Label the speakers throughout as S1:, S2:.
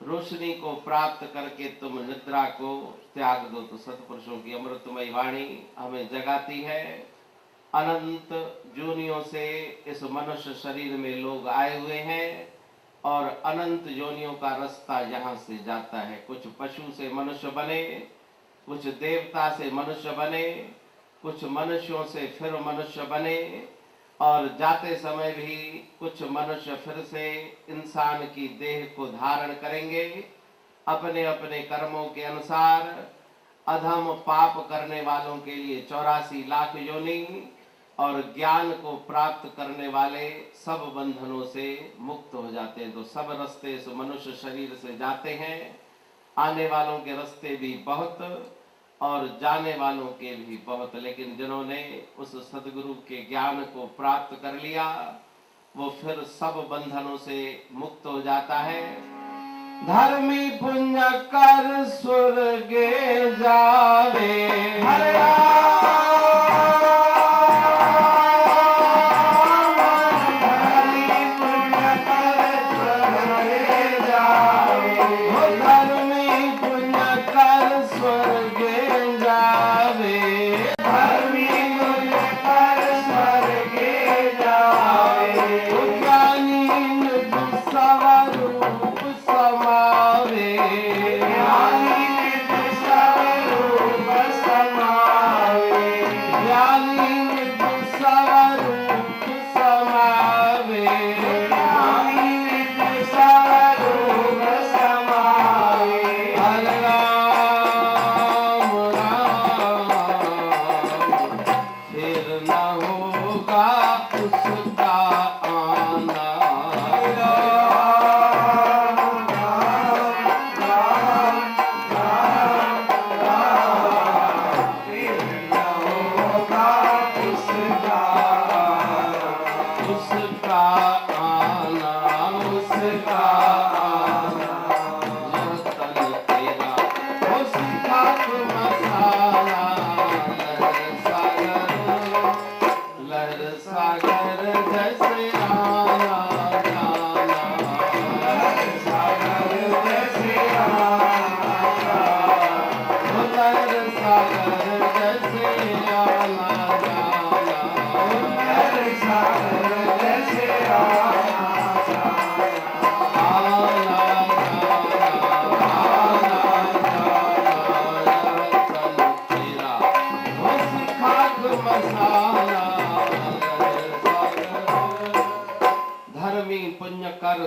S1: रोशनी को प्राप्त करके तुम निद्रा को त्याग दो। तो सत्पुरुषों की अमृतमयी वाणी हमें जगाती है। अनंत योनियों से इस मनुष्य शरीर में लोग आए हुए हैं और अनंत योनियों का रास्ता यहाँ से जाता है। कुछ पशु से मनुष्य बने, कुछ देवता से मनुष्य बने, कुछ मनुष्यों से फिर मनुष्य बने, और जाते समय भी कुछ मनुष्य फिर से इंसान की देह को धारण करेंगे। अपने अपने कर्मों के अनुसार अधम पाप करने वालों के लिए 84 लाख योनि, और ज्ञान को प्राप्त करने वाले सब बंधनों से मुक्त हो जाते हैं। तो सब रास्ते इस मनुष्य शरीर से जाते हैं। आने वालों के रास्ते भी बहुत और जाने वालों के भी बहुत, लेकिन जिन्होंने उस सदगुरु के ज्ञान को प्राप्त कर लिया वो फिर सब बंधनों से मुक्त हो जाता है। धर्मी पुण्य कर स्वर्गे जावे, हरे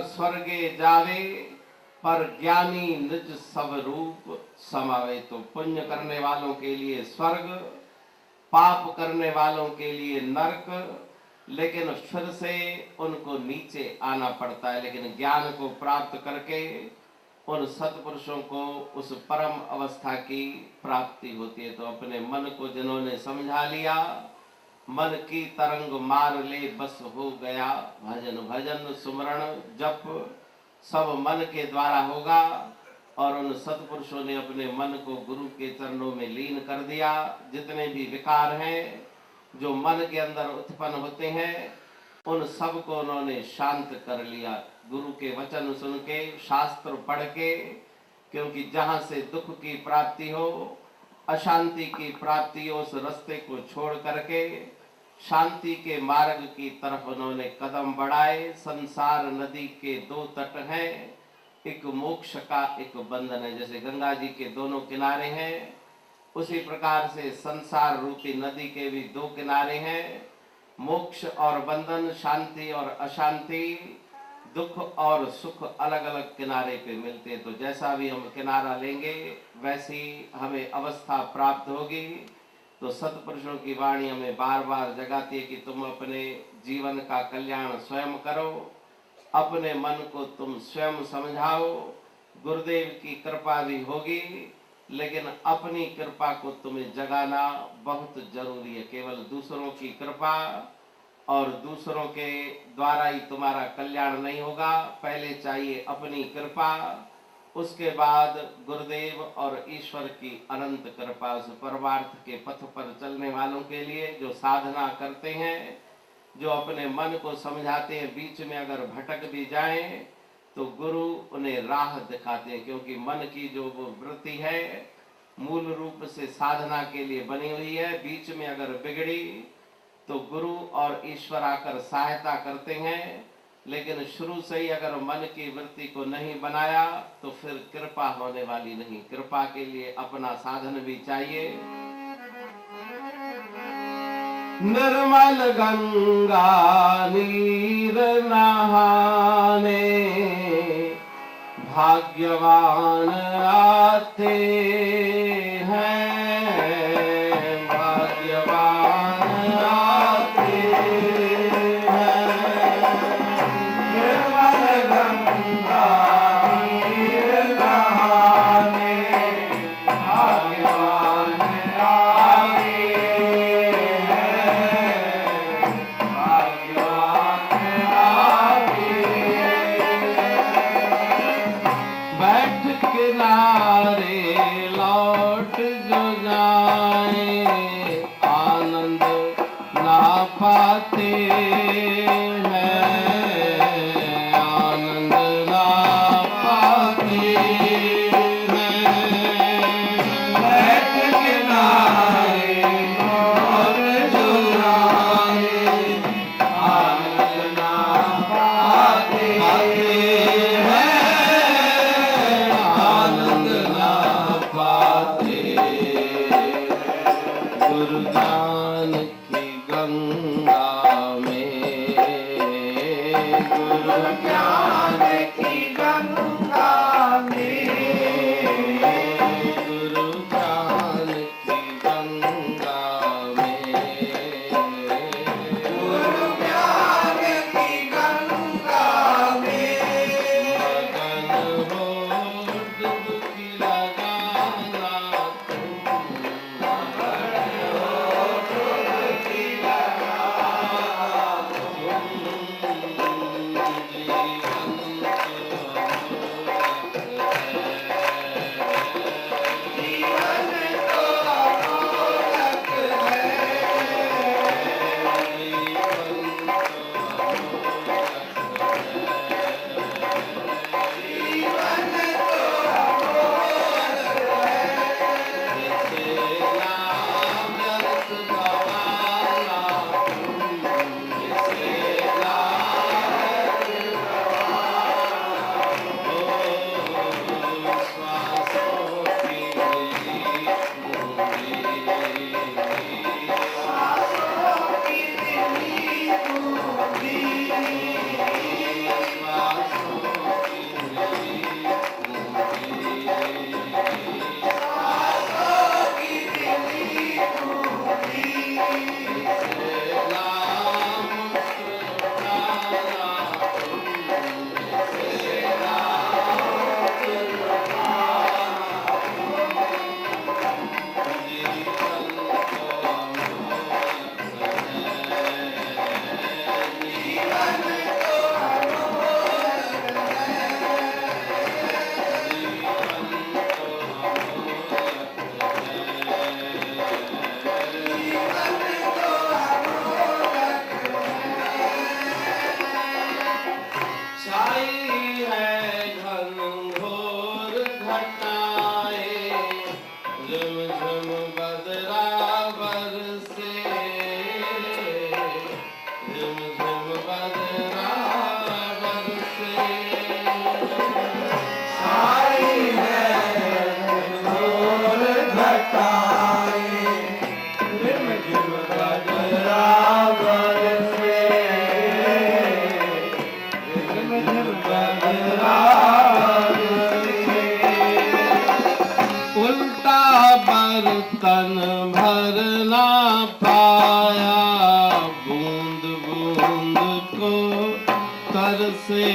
S1: स्वर्गे जावे, पर ज्ञानी निज सब रूप समावे। तो पुण्य करने वालों के लिए स्वर्ग, पाप करने वालों के लिए नरक, लेकिन फिर से उनको नीचे आना पड़ता है। लेकिन ज्ञान को प्राप्त करके उन सत्पुरुषों को उस परम अवस्था की प्राप्ति होती है। तो अपने मन को जिन्होंने समझा लिया, मन की तरंग मार ले बस हो गया, भजन भजन सुमरण जप सब मन के द्वारा होगा। और उन सत्पुरुषों ने अपने मन को गुरु के चरणों में लीन कर दिया। जितने भी विकार हैं जो मन के अंदर उत्पन्न होते हैं, उन सब को उन्होंने शांत कर लिया गुरु के वचन सुन के, शास्त्र पढ़ के। क्योंकि जहाँ से दुख की प्राप्ति हो, अशांति की प्राप्ति हो, उस रास्ते को छोड़ करके शांति के मार्ग की तरफ उन्होंने कदम बढ़ाए। संसार नदी के दो तट हैं, एक मोक्ष का एक बंधन है। जैसे गंगा जी के दोनों किनारे हैं, उसी प्रकार से संसार रूपी नदी के भी दो किनारे हैं। मोक्ष और बंधन, शांति और अशांति, दुख और सुख अलग अलग किनारे पे मिलते हैं। तो जैसा भी हम किनारा लेंगे वैसी हमें अवस्था प्राप्त होगी। तो सत्पुरुषों की वाणी हमें बार बार जगाती है कि तुम अपने जीवन का कल्याण स्वयं करो, अपने मन को तुम स्वयं समझाओ। गुरुदेव की कृपा भी होगी, लेकिन अपनी कृपा को तुम्हें जगाना बहुत जरूरी है। केवल दूसरों की कृपा और दूसरों के द्वारा ही तुम्हारा कल्याण नहीं होगा। पहले चाहिए अपनी कृपा, उसके बाद गुरुदेव और ईश्वर की अनंत कृपा। उस परमार्थ के पथ पर चलने वालों के लिए जो साधना करते हैं, जो अपने मन को समझाते हैं, बीच में अगर भटक भी जाएं तो गुरु उन्हें राह दिखाते हैं, क्योंकि मन की जो वो वृत्ति है मूल रूप से साधना के लिए बनी हुई है। बीच में अगर बिगड़ी तो गुरु और ईश्वर आकर सहायता करते हैं, लेकिन शुरू से ही अगर मन की वृत्ति को नहीं बनाया तो फिर कृपा होने वाली नहीं। कृपा के लिए अपना साधन भी चाहिए। निर्मल गंगा नीर नहाने भाग्यवान आते हैं, भाग्यवान आते हैं। निर्मल गंगा नीर नहाने भाग्यवान आते किनारे लौट जो जाए आनंद ना पाते हैं, आनंद ना पाते हैं। बैठ किनारे लौट जो जाए आनंद ना पाते हैं, गुरु ज्ञान की गंगा में, गुरु ज्ञान की गंगा में, गुरु ज्ञान की गंगा में, गुरु ज्ञान की गंगा में मगन हो डुबकी लगाना तुम, बर्तन भर ना पाया, बूंद बूंद को तरसे